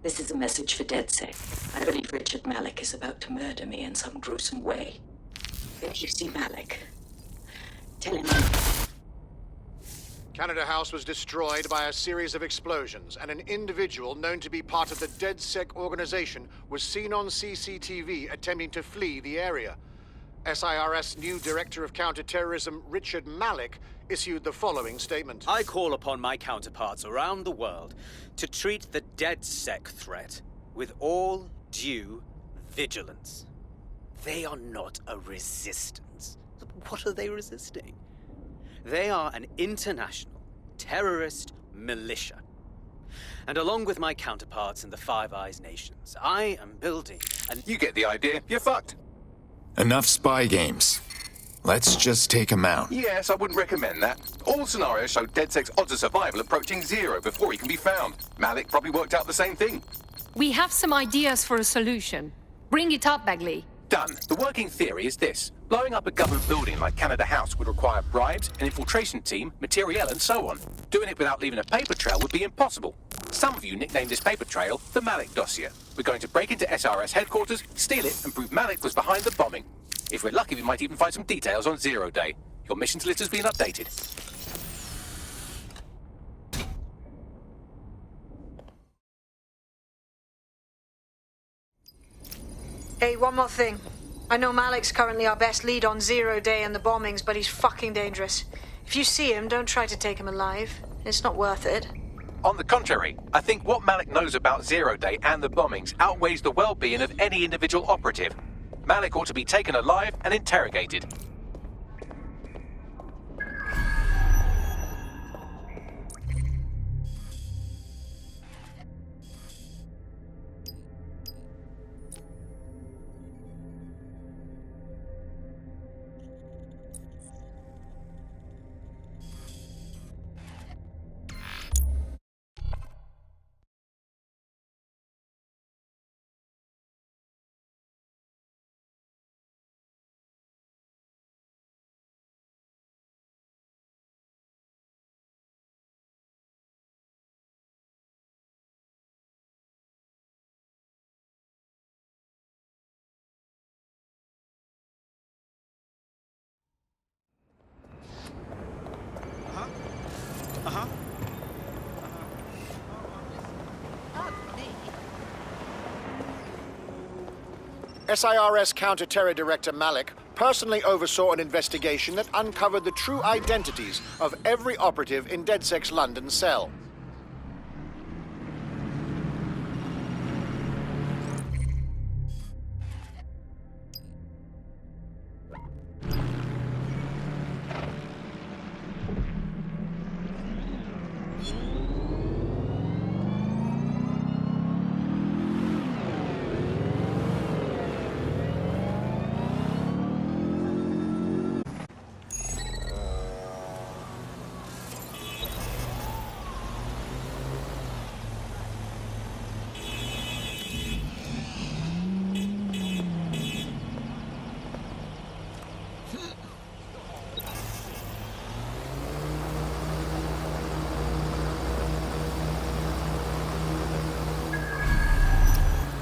This is a message for DedSec. I believe Richard Malik is about to murder me in some gruesome way. If you see Malik, tell him Canada House was destroyed by a series of explosions, and an individual known to be part of the DedSec organization was seen on CCTV attempting to flee the area. SIRS new Director of Counterterrorism, Richard Malik, issued the following statement. I call upon my counterparts around the world to treat the DedSec threat with all due vigilance. They are not a resistance. What are they resisting? They are an international terrorist militia. And along with my counterparts in the Five Eyes nations, I am building an... You get the idea. You're fucked. Enough spy games. Let's just take him out. Yes, I wouldn't recommend that. All scenarios show DedSec's odds of survival approaching 0 before he can be found. Malik probably worked out the same thing. We have some ideas for a solution. Bring it up, Bagley. Done. The working theory is this. Blowing up a government building like Canada House would require bribes, an infiltration team, materiel, and so on. Doing it without leaving a paper trail would be impossible. Some of you nicknamed this paper trail the Malik Dossier. We're going to break into SRS headquarters, steal it, and prove Malik was behind the bombing. If we're lucky, we might even find some details on Zero Day. Your missions list has been updated. Hey, one more thing. I know Malik's currently our best lead on Zero Day and the bombings, but he's fucking dangerous. If you see him, don't try to take him alive. It's not worth it. On the contrary, I think what Malik knows about Zero Day and the bombings outweighs the well-being of any individual operative. Malik ought to be taken alive and interrogated. SIRS Counter-Terror Director Malik personally oversaw an investigation that uncovered the true identities of every operative in DedSec's London cell.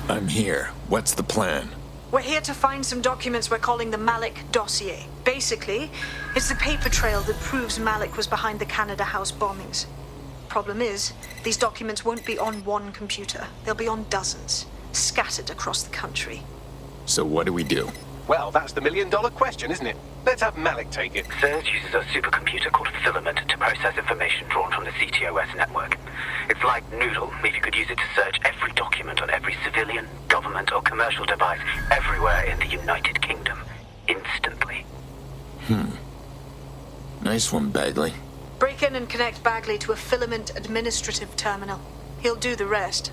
I'm here. What's the plan? We're here to find some documents we're calling the Malik Dossier. Basically, it's the paper trail that proves Malik was behind the Canada House bombings. Problem is, these documents won't be on one computer. They'll be on dozens, scattered across the country. So what do we do? Well, that's the million-dollar question, isn't it? Let's have Malik take it. SIRS uses a supercomputer called Filament to process information drawn from the CTOS network. It's like Noodle, if you could use it to search every document on every civilian, government, or commercial device everywhere in the United Kingdom, instantly. Nice one, Bagley. Break in and connect Bagley to a Filament administrative terminal. He'll do the rest.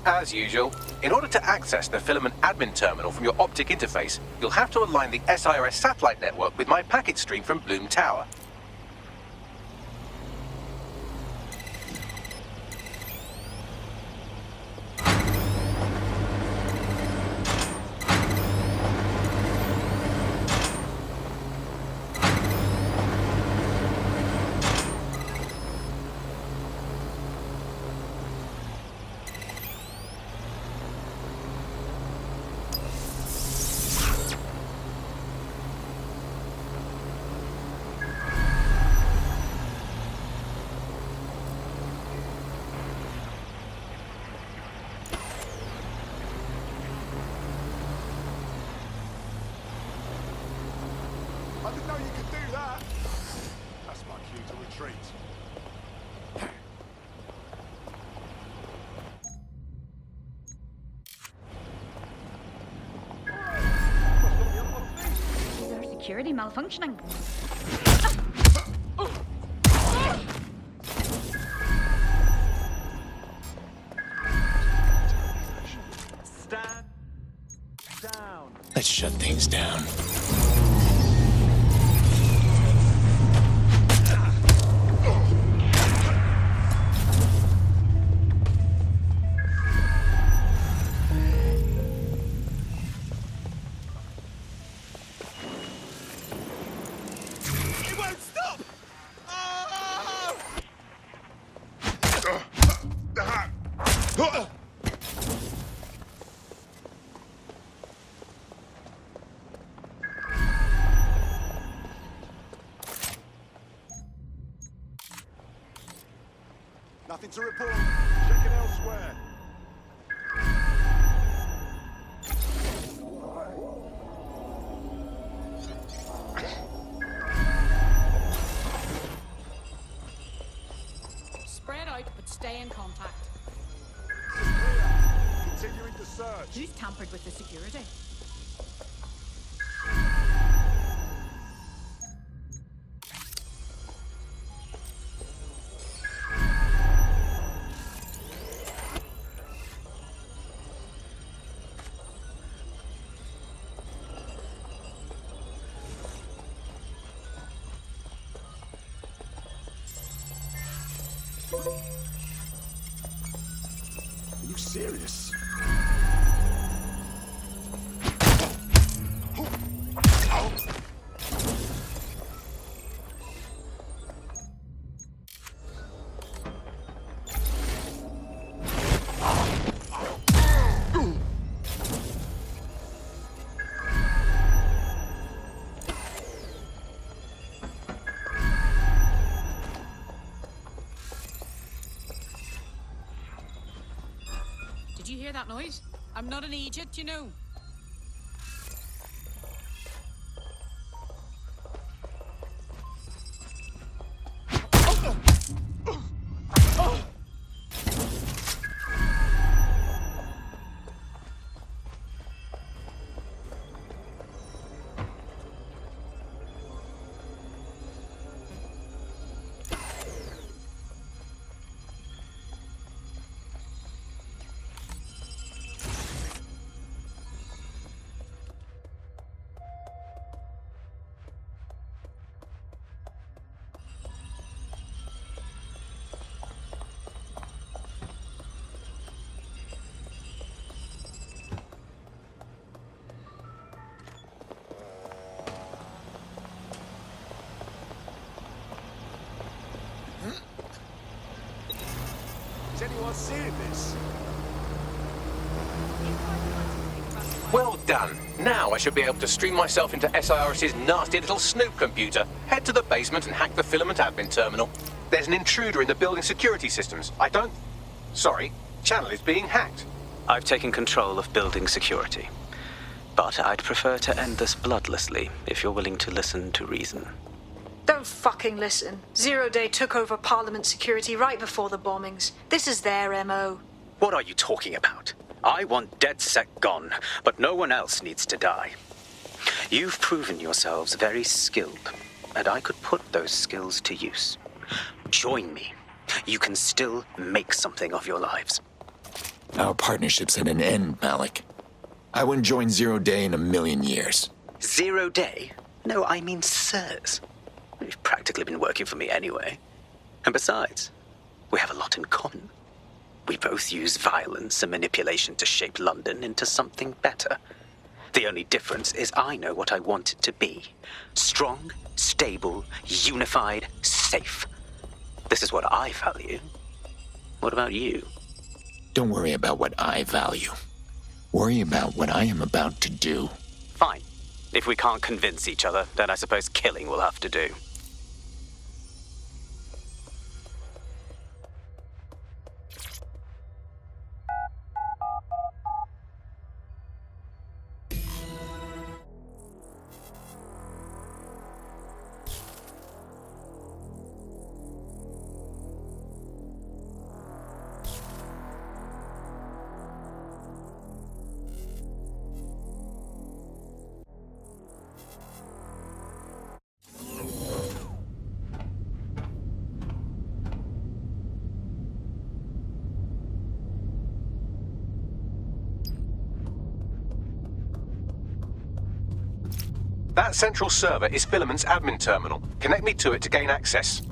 As usual, in order to access the Filament admin terminal from your optic interface, you'll have to align the SIRS satellite network with my packet stream from Bloom Tower. didn't know you could do that. That's my cue to retreat. Is there security malfunctioning? Stand down. Let's shut things down. It won't stop! Nothing to report. Checking elsewhere. Spread out, but stay in contact. This is clear. Continuing the search. Who's tampered with the security? Are you serious? Did you hear that noise? I'm not an idiot, you know. Is anyone seeing this? Well done. Now I should be able to stream myself into SIRS's nasty little snoop computer, head to the basement and hack the filament admin terminal. There's an intruder in the building security systems. Sorry, channel is being hacked. I've taken control of building security. But I'd prefer to end this bloodlessly, if you're willing to listen to reason. Don't fucking listen. Zero Day took over Parliament security right before the bombings. This is their MO. What are you talking about? I want DedSec gone, but no one else needs to die. You've proven yourselves very skilled, and I could put those skills to use. Join me. You can still make something of your lives. Our partnership's at an end, Malik. I wouldn't join Zero Day in a million years. 0 Day? No, I mean sirs. You've practically been working for me anyway. And besides, we have a lot in common. We both use violence and manipulation to shape London into something better. The only difference is I know what I want it to be. Strong, stable, unified, safe. This is what I value. What about you? Don't worry about what I value. Worry about what I am about to do. Fine. If we can't convince each other, then I suppose killing will have to do. That central server is Filament's admin terminal. Connect me to it to gain access.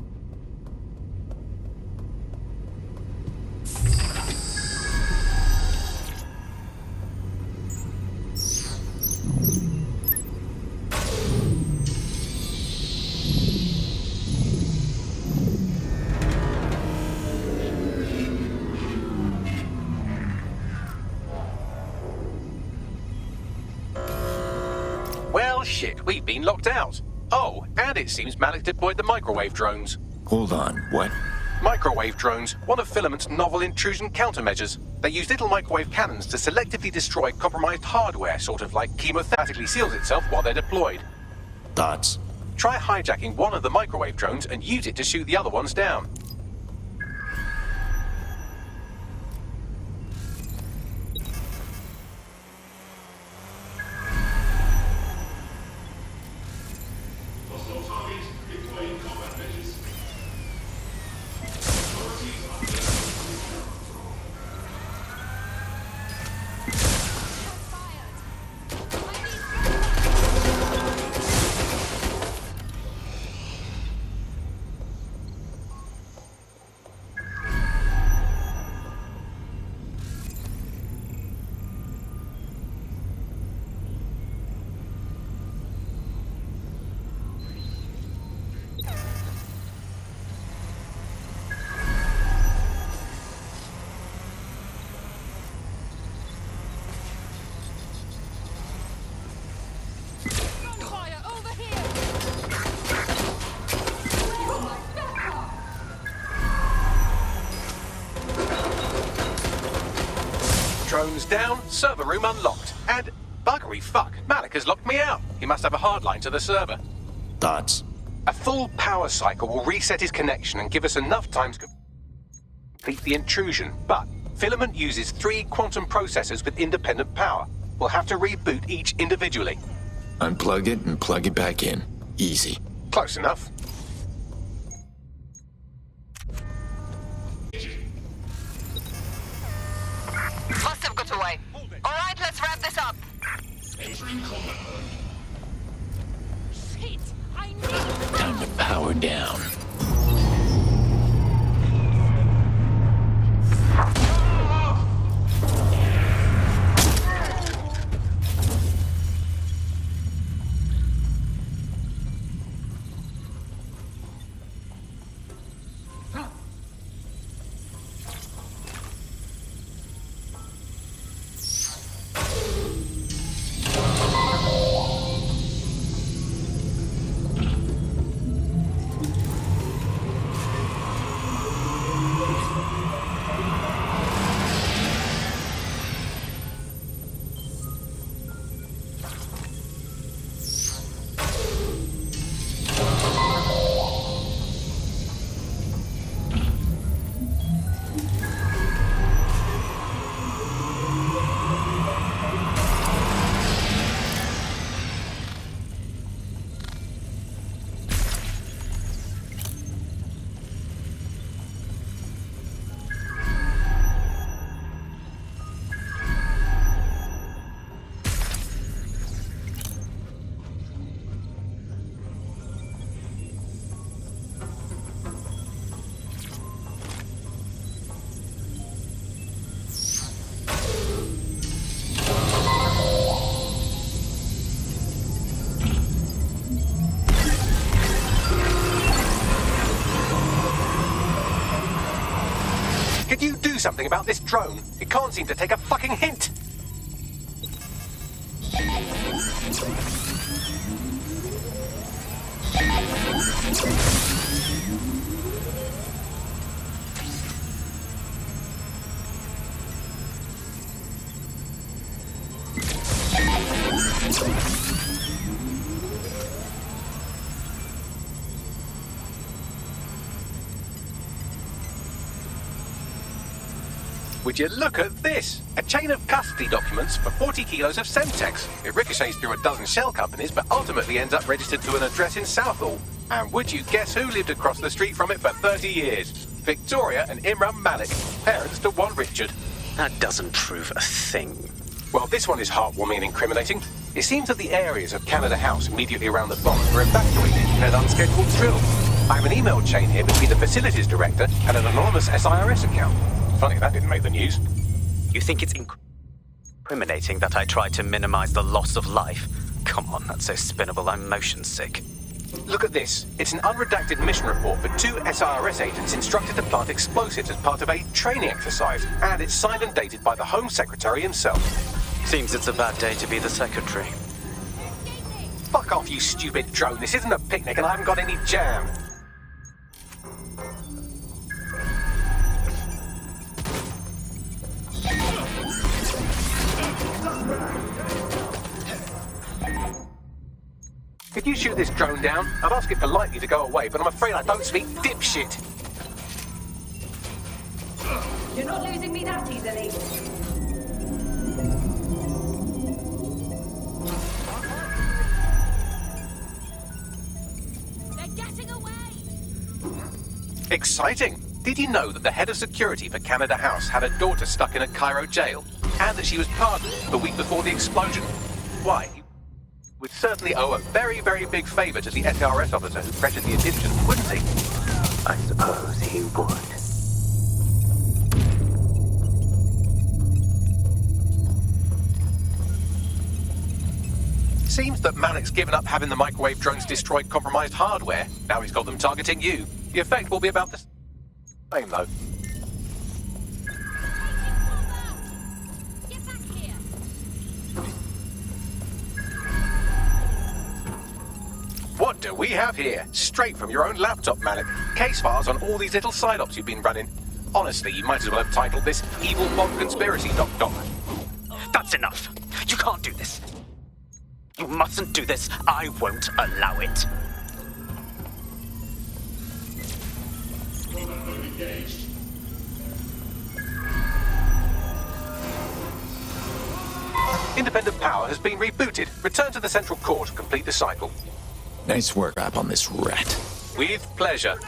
Well, shit, we've been locked out. Oh, and it seems Malik deployed the microwave drones. Hold on, what? Microwave drones, one of Filament's novel intrusion countermeasures. They use little microwave cannons to selectively destroy compromised hardware, sort of like chemotherapically seals itself while they're deployed. Thoughts? Try hijacking one of the microwave drones and use it to shoot the other ones down. Drones down, server room unlocked, and buggery fuck, Malik has locked me out. He must have a hardline to the server. Thoughts? A full power cycle will reset his connection and give us enough time to complete the intrusion, but Filament uses 3 quantum processors with independent power. We'll have to reboot each individually. Unplug it and plug it back in. Easy. Close enough. Must have got away. All right, let's wrap this up. Entering combat mode. Shit! I need... Time to power down. Could you do something about this drone? It can't seem to take a fucking hint. Would you look at this? A chain of custody documents for 40 kilos of Semtex. It ricochets through a dozen shell companies, but ultimately ends up registered to an address in Southall. And would you guess who lived across the street from it for 30 years? Victoria and Imran Malik, parents to one Richard. That doesn't prove a thing. Well, this one is heartwarming and incriminating. It seems that the areas of Canada House immediately around the bomb were evacuated in an unscheduled drill. I have an email chain here between the facilities director and an anonymous SIRS account. Funny that didn't make the news. You think it's incriminating that I tried to minimize the loss of life? Come on, that's so spinnable, I'm motion sick. Look at this. It's an unredacted mission report for 2 SIRS agents instructed to plant explosives as part of a training exercise, and it's signed and dated by the Home Secretary himself. Seems it's a bad day to be the secretary. Fuck off, you stupid drone. This isn't a picnic and I haven't got any jam. If you shoot this drone down, I'd ask it politely to go away, but I'm afraid I don't speak dipshit. You're not losing me that easily. They're getting away! Exciting! Did you know that the head of security for Canada House had a daughter stuck in a Cairo jail? And that she was pardoned the week before the explosion? Why, he would certainly owe a very, very big favor to the SRS officer who pressured the Egyptians, wouldn't he? I suppose he would. Seems that Malik's given up having the microwave drones destroy compromised hardware. Now he's got them targeting you. The effect will be about the same, though. Get back here! What do we have here? Straight from your own laptop, Malik. Case files on all these little side ops you've been running. Honestly, you might as well have titled this Evil Bomb Conspiracy, Doc. That's enough. You can't do this. You mustn't do this. I won't allow it. Independent power has been rebooted. Return to the central core to complete the cycle. Nice work up on this rat. With pleasure.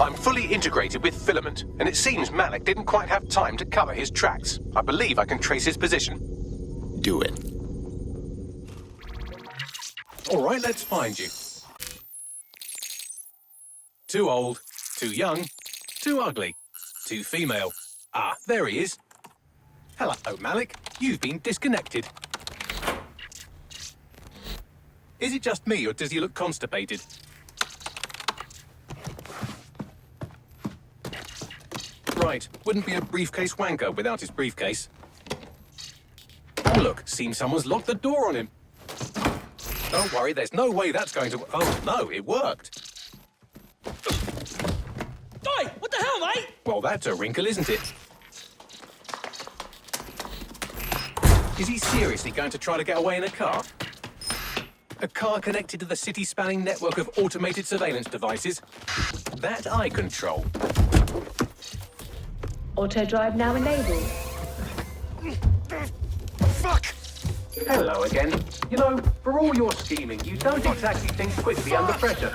I'm fully integrated with Filament, and it seems Malik didn't quite have time to cover his tracks. I believe I can trace his position. Do it. All right, let's find you. Too old, too young, too ugly, too female. Ah, there he is. Hello, Malik. You've been disconnected. Is it just me, or does he look constipated? Right, wouldn't be a briefcase wanker without his briefcase. Oh, look, seems someone's locked the door on him. Don't worry, there's no way that's going to... Oh, no, it worked. Oi! What the hell, mate? Well, that's a wrinkle, isn't it? Is he seriously going to try to get away in a car? A car connected to the city-spanning network of automated surveillance devices? That I control. Auto drive now enabled. Fuck! Hello again. You know, for all your scheming, you don't exactly think quickly under pressure.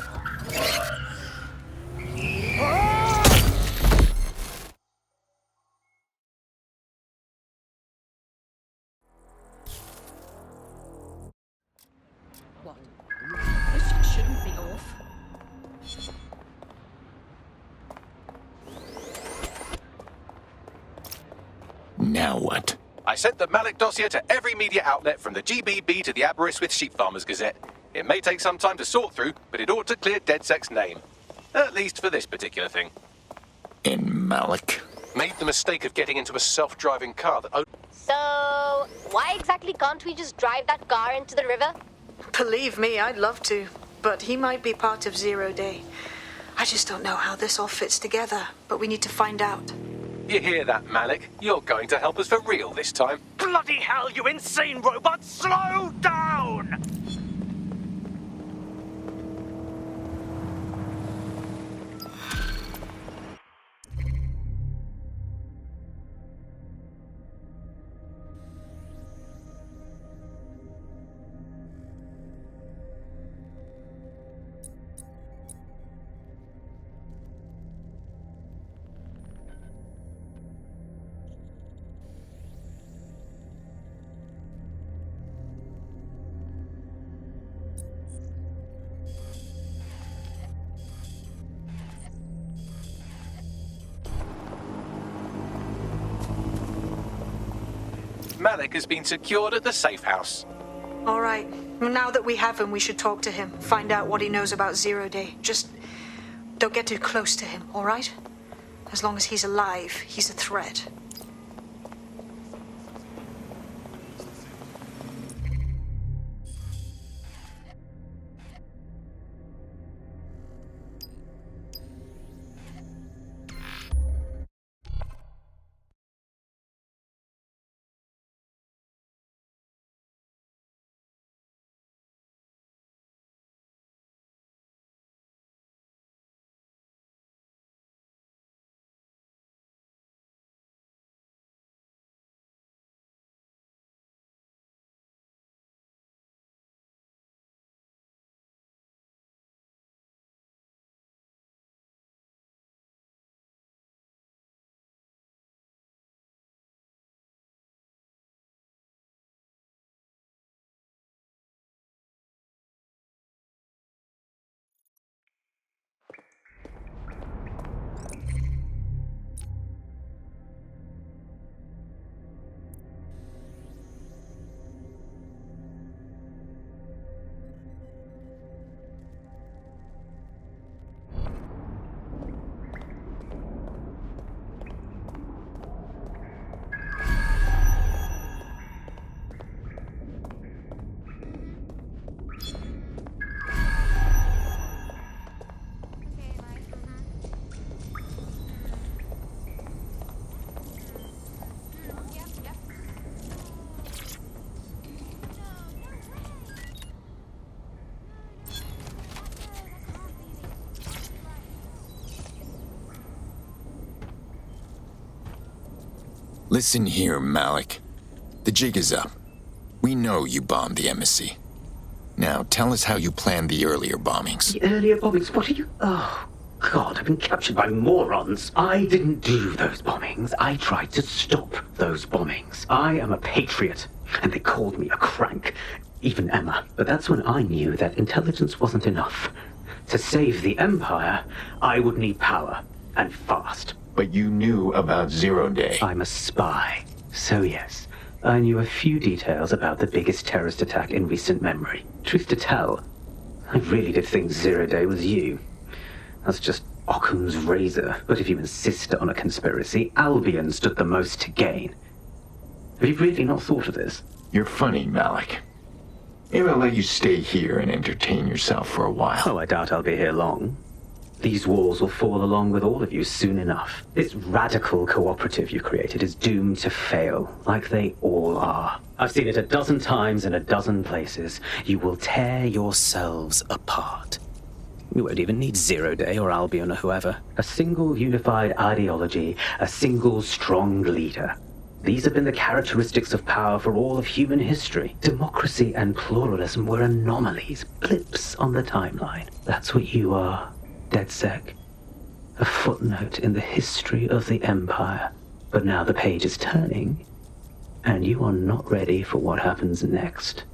Now what? I sent the Malik dossier to every media outlet from the GBB to the Aberystwyth Sheep Farmers Gazette. It may take some time to sort through, but it ought to clear DedSec's name. At least for this particular thing. And Malik? Made the mistake of getting into a self-driving car that... So, why exactly can't we just drive that car into the river? Believe me, I'd love to. But he might be part of Zero Day. I just don't know how this all fits together, but we need to find out. You hear that, Malik? You're going to help us for real this time. Bloody hell, you insane robot! Slow down! Malik has been secured at the safe house. All right. Now that we have him, we should talk to him. Find out what he knows about Zero Day. Just don't get too close to him, all right? As long as he's alive, he's a threat. Listen here, Malik. The jig is up. We know you bombed the embassy. Now, tell us how you planned the earlier bombings. The earlier bombings? What are you... Oh, God, I've been captured by morons. I didn't do those bombings. I tried to stop those bombings. I am a patriot, and they called me a crank. Even Emma. But that's when I knew that intelligence wasn't enough. To save the Empire, I would need power, and fast. But you knew about Zero Day. I'm a spy. So yes, I knew a few details about the biggest terrorist attack in recent memory. Truth to tell, I really did think Zero Day was you. That's just Occam's razor. But if you insist on a conspiracy, Albion stood the most to gain. Have you really not thought of this? You're funny, Malik. Maybe I'll let you stay here and entertain yourself for a while. Oh, I doubt I'll be here long. These walls will fall along with all of you soon enough. This radical cooperative you created is doomed to fail, like they all are. I've seen it a dozen times in a dozen places. You will tear yourselves apart. You won't even need Zero Day or Albion or whoever. A single unified ideology, a single strong leader. These have been the characteristics of power for all of human history. Democracy and pluralism were anomalies, blips on the timeline. That's what you are. DedSec. A footnote in the history of the Empire. But now the page is turning, and you are not ready for what happens next.